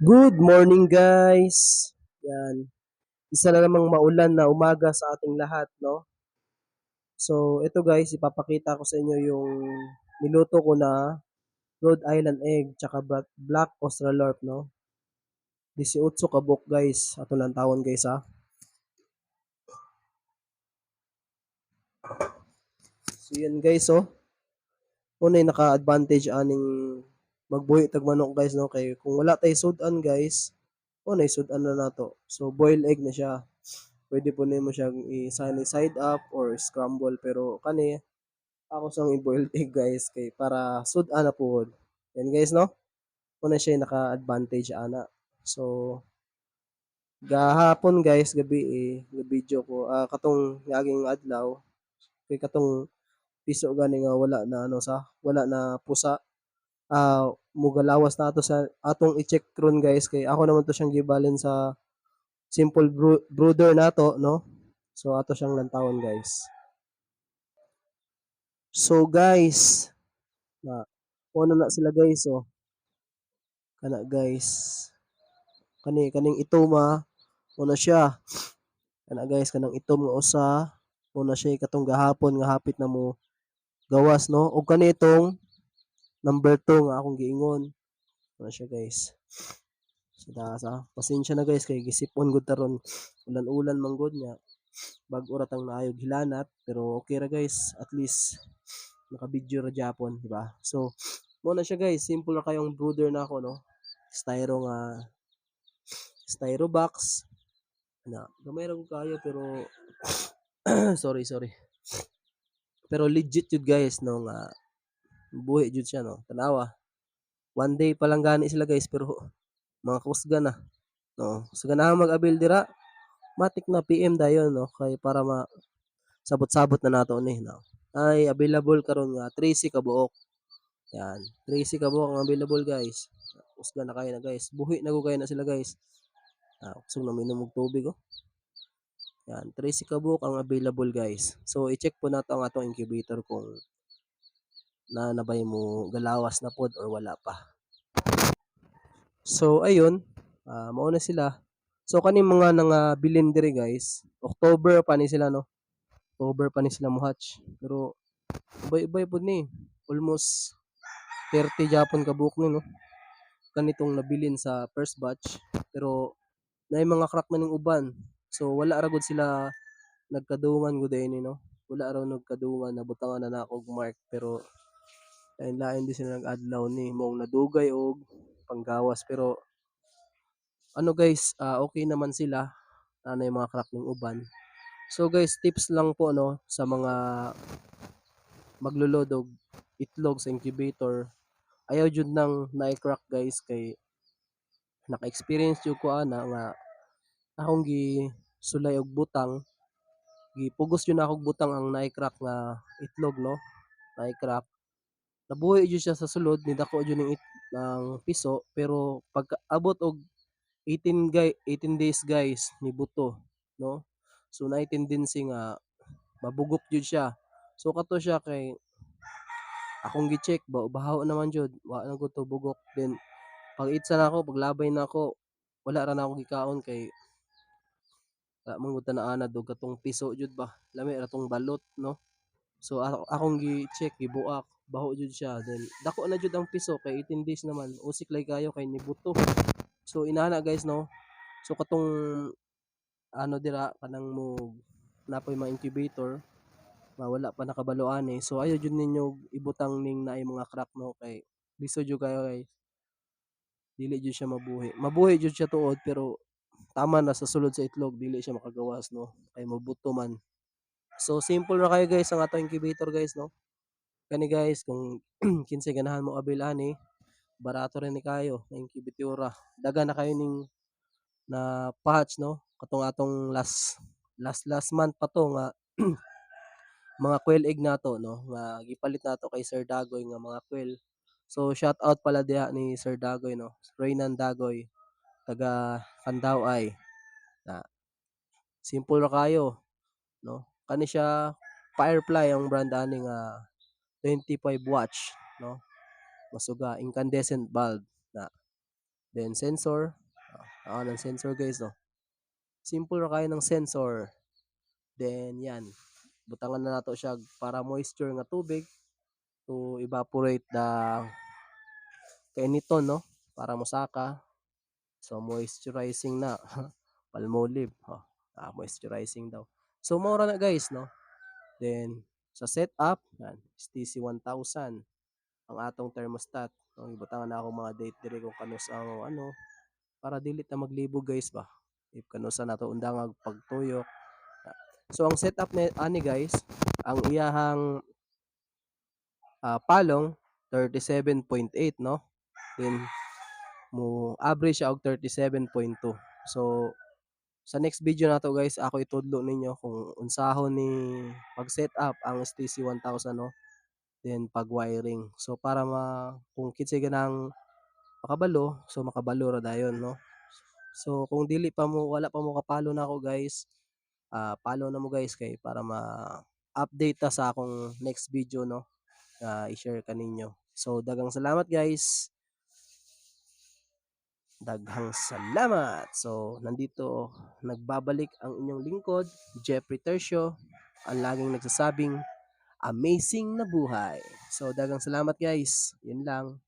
Good morning guys! Yan, isa na namang maulan na umaga sa ating lahat, no? So, ito guys, ipapakita ko sa inyo yung niluto ko na Rhode Island egg tsaka Black Australorp, no? 18 kabok guys, ato lang tawon guys ha. So yan guys, oh. Unay naka-advantage aning magbuhi tag manok guys, no? Kay kung wala tay sudan guys, unay sudan na nato. So, boiled egg na siya. Pwede po nimo siyang i-side up or scramble pero kani ako sang i-boiled egg guys kay para sudan na po. Yan guys no. Una siya naka-advantage ana. So gahapon guys gabi video ko katong ngaging adlaw kay katong piso gani nga wala na pusa. Mugalawas na ato sa atong i-check ron guys kay ako naman to siyang gibalin sa simple brooder nato no. So ato siyang lantawon guys. So guys, na una na sila guys oh. Kana guys. Kaning itoma una siya. Kana guys kanang itom nga usa una siya katong gahapon nga hapit na mo gawas no. Ug kanitong number 2 nga akong giingon. Una siya guys. Sa pasensya na guys kay gisipon gud taron ulan-ulan man gud niya. Bag-o ra tang naayog hilanat pero okay ra guys at least naka-video ra gyapon, di ba? So mo na siya guys, simple ra kayong brooder na ako no. Styro nga styro box na gamay ra ko kayo pero sorry. Pero legit jud guys no nga buhi jud siya no. Tanawa. One day pa lang gani sila guys pero mga kusga na. No. So ganahan mag-avail dira. Matik na PM dayon no kay para sabot-sabot na nato ni no. Ay available karon nga 3C ka buok. Yan. 3C ka buok ang available guys. Kusga na kayo na guys. Buhi na ko kayo na sila guys. Kusog na minom og tubig oh. Yan, 3 kabuk ang available guys. So i-check po nato ang atong incubator kung nabay mo galawas na pod or wala pa. So ayun, mao na sila. So kaning mga bilin diri guys, October pa ni sila no. October pa ni sila mo hatch. Pero ubay-ubay pod ni. Almost 30 Japon kabuk ni no. Kanitong nabilin sa first batch. Pero naay mga crack na ning uban. So wala ra gud sila nagkadungan gud ni no. Wala raw nagkadungan nabutangan na nako og mark pero lain din sila nag-adlaw ni mong nadugay og panggawas pero ano guys, okay naman sila ano yung mga crack ng uban. So guys, tips lang po no sa mga maglulod og itlog sa incubator. Ayaw jud nang na-crack guys kay naka-experience jud ko ana nga akong gi sulay og butang gipugos yun ako butang ang na-crack nga itlog no. Na-crack nabuhi jud siya sa sulod ni dako jud ng piso pero pag abot og 18 days guys ni buto no. So na tendency nga mabugok jud siya. So kato siya kay akong gi-check bahaw naman jud wa na gud to bugok then pag itsa na ako paglabay na ako wala ra na ako gikaon kay wala man gud anad og katong piso jud ba lami ra tong balot no. So akong gi-check gibuak baho jud siya then dako na jud ang piso kay 18 days naman usik lay kayo kay nibuto. So inana guys no. So katong ano dira kanang mo napoy mga incubator wala pa nakabaluan so ayo jud ninyo ibutang ning naay mga crack no kay liso jud kayo kay dili jud siya mabuhi jud siya tuod pero tama na sa sulod sa itlog dili siya makagawas no kay mabuto man. So simple ra kayo guys ang atong incubator guys no. Kani guys kung kinsay ganahan mo avail ani barato rin ni kayo na incubatora daga na kayo ning na patch no katong atong last month pa to nga mga quail egg nato no nga gipalit nato kay Sir Dagoy nga mga quail. So shout out pala diha ni Sir Dagoy no. Reynan Dagoy taga Kandaway na simple ra kayo no. Kani siya Firefly ang brand ani nga 25 watch no. Masuga incandescent bulb na Then sensor, ng sensor guys, oh. Simple ra kayo ng sensor. Then yan, butangan na nato siya para moisture nga tubig to evaporate the kainiton, no? Para mosaka. So moisturizing na. Palmolive. Moisturizing daw. So mura na guys, no? Then sa setup, yan, STC 1000 ang atong thermostat. No, ibutangan na ako mga date dire kung kanus ang ano para dili ta maglibog guys ba. If kanusa nato undang pagtuyok. So ang setup ni ani guys, ang iyahang palong 37.8 no. Then mo average siya og 37.2. So sa next video nato guys, ako itudlo ninyo kung unsahon ni pag-setup ang STC 1000 no. Then pag-wiring. So para kung kinsay ganang makabalo, so makabalo ra dayon no. So kung dili pa mo wala pa mo kapalo na ako guys, follow na mo guys kay para ma-update ta sa akong next video no. I-share kaninyo. So daghang salamat guys. Daghang salamat. So nandito nagbabalik ang inyong lingkod, Jeffrey Tercio, ang laging nagsasabing amazing na buhay. So daghang salamat guys. Yun lang.